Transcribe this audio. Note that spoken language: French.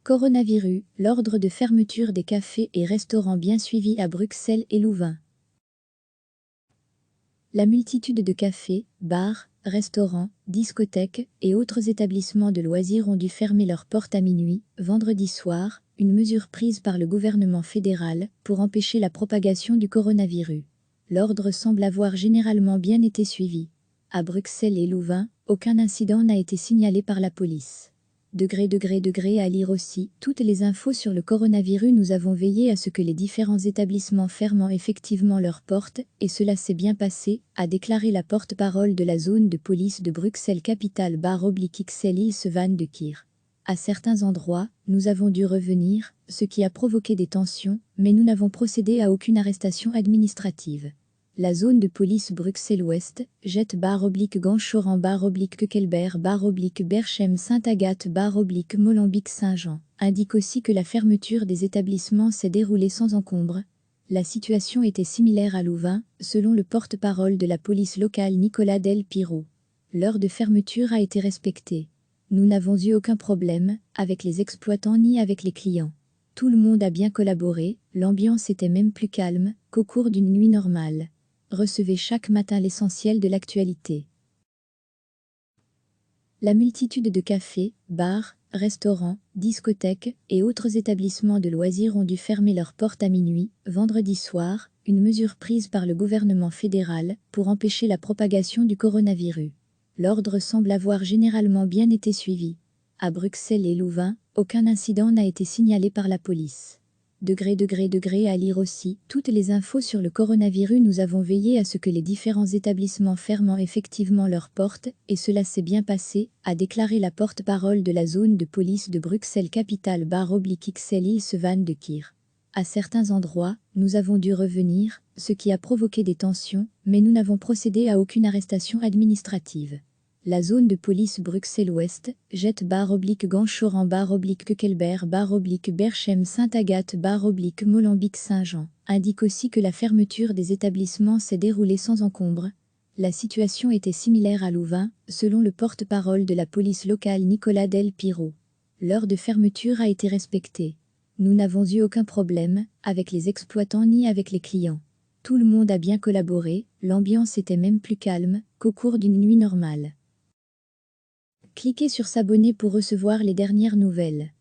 Coronavirus, l'ordre de fermeture des cafés et restaurants bien suivi à Bruxelles et Louvain. La multitude de cafés, bars, restaurants, discothèques et autres établissements de loisirs ont dû fermer leurs portes à minuit, vendredi soir, une mesure prise par le gouvernement fédéral pour empêcher la propagation du coronavirus. L'ordre semble avoir généralement bien été suivi. À Bruxelles et Louvain, aucun incident n'a été signalé par la police. À lire aussi toutes les infos sur le coronavirus. Nous avons veillé à ce que les différents établissements ferment effectivement leurs portes, et cela s'est bien passé, a déclaré la porte-parole de la zone de police de Bruxelles Capitale /XL Ilse Van de Kier. À certains endroits, nous avons dû revenir, ce qui a provoqué des tensions, mais nous n'avons procédé à aucune arrestation administrative. La zone de police Bruxelles-Ouest, Jette /Ganchoran /Kekelber /Berchem Sainte-Agathe /Molenbeek Saint-Jean, indique aussi que la fermeture des établissements s'est déroulée sans encombre. La situation était similaire à Louvain, selon le porte-parole de la police locale Nicolas Del Piro. L'heure de fermeture a été respectée. Nous n'avons eu aucun problème, avec les exploitants ni avec les clients. Tout le monde a bien collaboré, l'ambiance était même plus calme qu'au cours d'une nuit normale. Recevez chaque matin l'essentiel de l'actualité. La multitude de cafés, bars, restaurants, discothèques et autres établissements de loisirs ont dû fermer leurs portes à minuit, vendredi soir, une mesure prise par le gouvernement fédéral pour empêcher la propagation du coronavirus. L'ordre semble avoir généralement bien été suivi. À Bruxelles et Louvain, aucun incident n'a été signalé par la police. À lire aussi toutes les infos sur le coronavirus. Nous avons veillé à ce que les différents établissements ferment effectivement leurs portes, et cela s'est bien passé, a déclaré la porte-parole de la zone de police de Bruxelles Capitale /XL Ilse Van de Kier. À certains endroits, nous avons dû revenir, ce qui a provoqué des tensions, mais nous n'avons procédé à aucune arrestation administrative. La zone de police Bruxelles-Ouest, Jette /Ganchoran /Kekelber /Berchem Sainte-Agathe /Molenbeek Saint-Jean, indique aussi que la fermeture des établissements s'est déroulée sans encombre. La situation était similaire à Louvain, selon le porte-parole de la police locale Nicolas Del Piro. L'heure de fermeture a été respectée. Nous n'avons eu aucun problème, avec les exploitants ni avec les clients. Tout le monde a bien collaboré, l'ambiance était même plus calme qu'au cours d'une nuit normale. Cliquez sur s'abonner pour recevoir les dernières nouvelles.